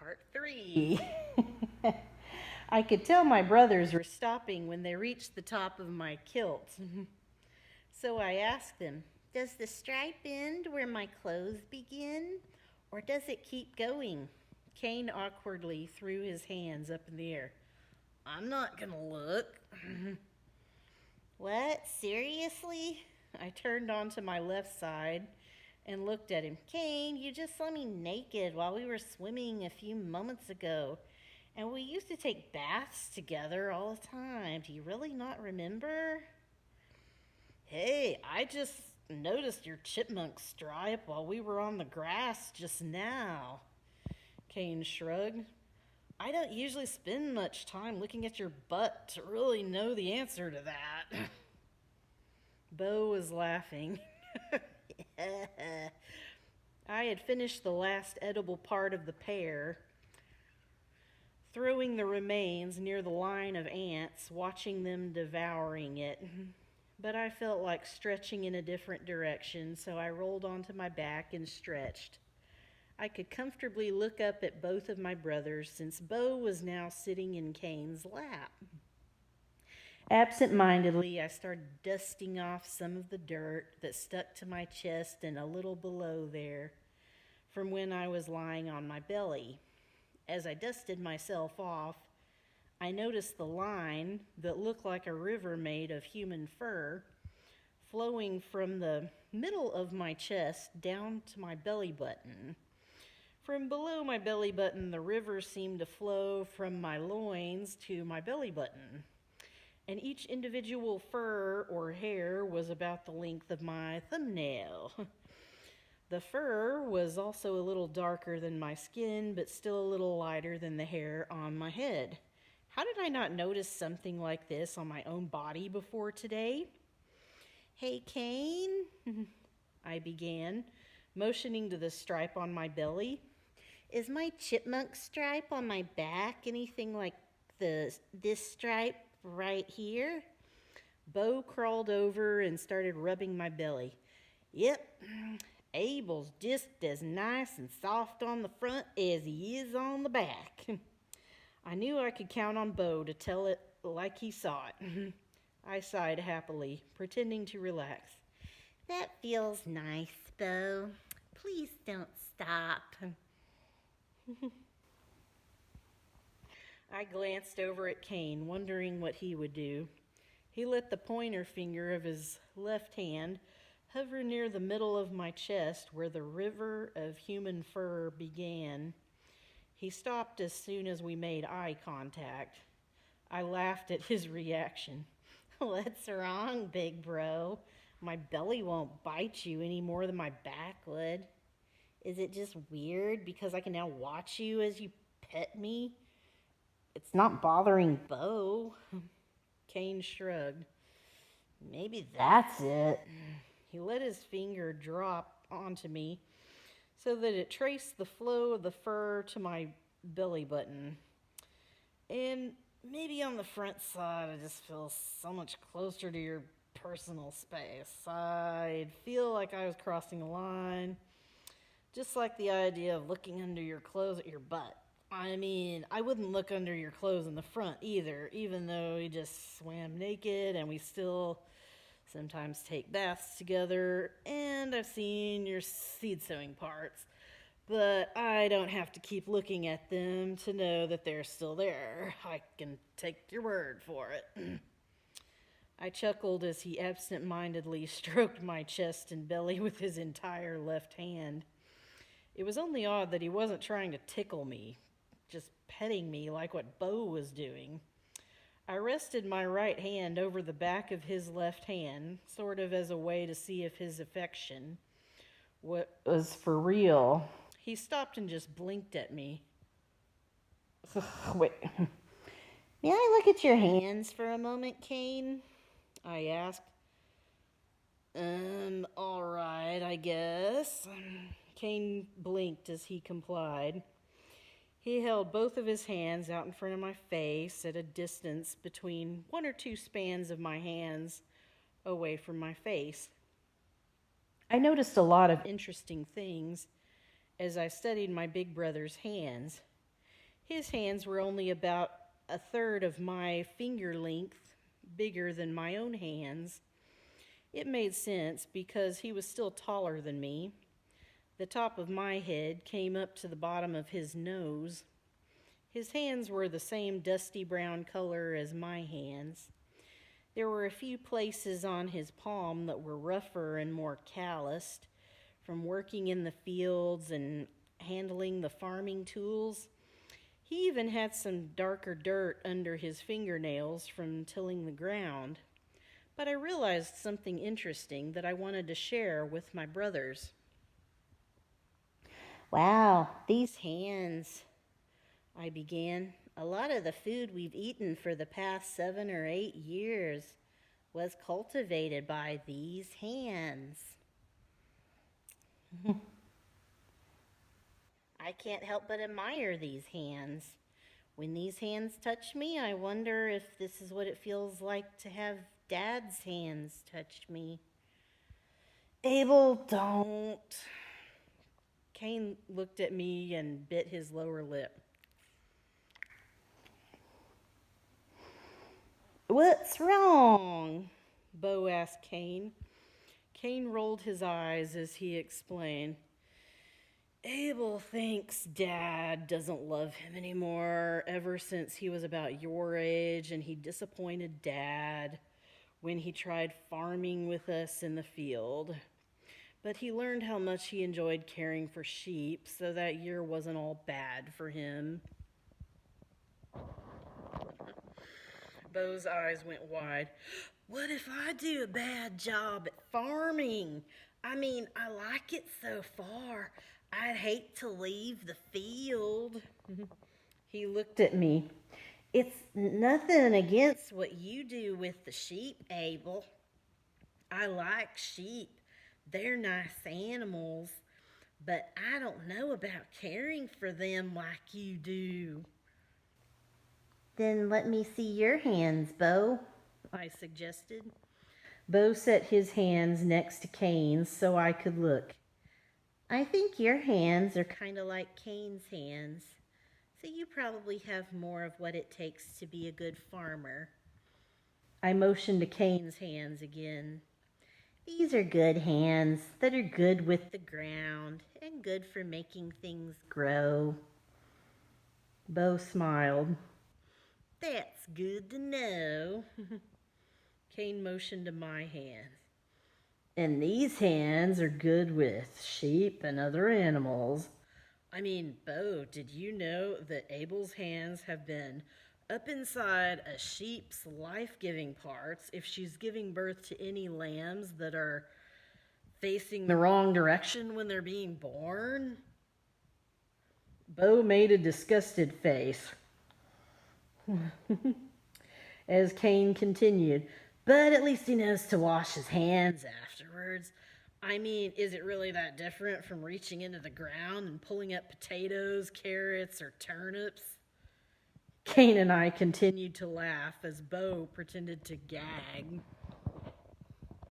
Part 3. I could tell my brothers were stopping when they reached the top of my kilt. So I asked them, "Does the stripe end where my clothes begin, or does it keep going?" Cain awkwardly threw his hands up in the air. "I'm not gonna look." "What? Seriously?" I turned onto my left side and looked at him. "Cain, you just saw me naked while we were swimming a few moments ago. And we used to take baths together all the time. Do you really not remember?" "Hey, I just noticed your chipmunk stripe while we were on the grass just now." Cain shrugged. "I don't usually spend much time looking at your butt to really know the answer to that." Bo was laughing. I had finished the last edible part of the pear, throwing the remains near the line of ants, watching them devouring it. But I felt like stretching in a different direction, so I rolled onto my back and stretched. I could comfortably look up at both of my brothers, since Bo was now sitting in Cain's lap. Absent-mindedly, I started dusting off some of the dirt that stuck to my chest and a little below there from when I was lying on my belly. As I dusted myself off, I noticed the line that looked like a river made of human fur flowing from the middle of my chest down to my belly button. From below my belly button, the river seemed to flow from my loins to my belly button, and each individual fur or hair was about the length of my thumbnail. The fur was also a little darker than my skin, but still a little lighter than the hair on my head. How did I not notice something like this on my own body before today? "Hey, Cain," I began, motioning to the stripe on my belly. "Is my chipmunk stripe on my back anything like this stripe right here?" Bo crawled over and started rubbing my belly. "Yep, Abel's just as nice and soft on the front as he is on the back." I knew I could count on Bo to tell it like he saw it. I sighed happily, pretending to relax. "That feels nice, Bo. Please don't stop." I glanced over at Cain, wondering what he would do. He let the pointer finger of his left hand hover near the middle of my chest where the river of human fur began. He stopped as soon as we made eye contact. I laughed at his reaction. "What's wrong, big bro? My belly won't bite you any more than my back would. Is it just weird because I can now watch you as you pet me? It's not bothering Bo." Cain shrugged. "Maybe that's it." He let his finger drop onto me so that it traced the flow of the fur to my belly button. "And maybe on the front side, I just feel so much closer to your personal space. I'd feel like I was crossing a line, just like the idea of looking under your clothes at your butt. I mean, I wouldn't look under your clothes in the front either, even though we just swam naked and we still sometimes take baths together, and I've seen your seed sowing parts, but I don't have to keep looking at them to know that they're still there. I can take your word for it." I chuckled as he absent-mindedly stroked my chest and belly with his entire left hand. It was only odd that he wasn't trying to tickle me, just petting me like what Bo was doing. I rested my right hand over the back of his left hand, sort of as a way to see if his affection was for real. He stopped and just blinked at me. "Wait, may I look at your hands for a moment, Cain?" I asked. All right, I guess." Cain blinked as he complied. He held both of his hands out in front of my face at a distance between 1 or 2 spans of my hands away from my face. I noticed a lot of interesting things as I studied my big brother's hands. His hands were only about a third of my finger length, bigger than my own hands. It made sense because he was still taller than me. The top of my head came up to the bottom of his nose. His hands were the same dusty brown color as my hands. There were a few places on his palm that were rougher and more calloused from working in the fields and handling the farming tools. He even had some darker dirt under his fingernails from tilling the ground. But I realized something interesting that I wanted to share with my brothers. Wow, these hands, I began. A lot of the food we've eaten for the past 7 or 8 years was cultivated by these hands. I can't help but admire these hands. When these hands touch me, I wonder if this is what it feels like to have Dad's hands touch me. Abel, don't. Cain looked at me and bit his lower lip. What's wrong? Bo asked Cain. Cain rolled his eyes as he explained. Abel thinks Dad doesn't love him anymore ever since he was about your age, and he disappointed Dad when he tried farming with us in the field. But he learned how much he enjoyed caring for sheep, so that year wasn't all bad for him. Bo's eyes went wide. What if I do a bad job at farming? I mean, I like it so far. I'd hate to leave the field. He looked at me. It's nothing against what you do with the sheep, Abel. I like sheep. They're nice animals, but I don't know about caring for them like you do. Then let me see your hands, Bo, I suggested. Bo set his hands next to Cain's so I could look. I think your hands are kind of like Cain's hands, so you probably have more of what it takes to be a good farmer. I motioned to Cain's hands again. These are good hands that are good with the ground and good for making things grow. Bo smiled. That's good to know. Cain motioned to my hands. And these hands are good with sheep and other animals. I mean, Bo, did you know that Abel's hands have been up inside a sheep's life-giving parts if she's giving birth to any lambs that are facing the wrong direction when they're being born? Bo made a disgusted face. As Cain continued, but at least he knows to wash his hands afterwards. I mean, is it really that different from reaching into the ground and pulling up potatoes, carrots, or turnips? Cain and I continued to laugh as Bo pretended to gag.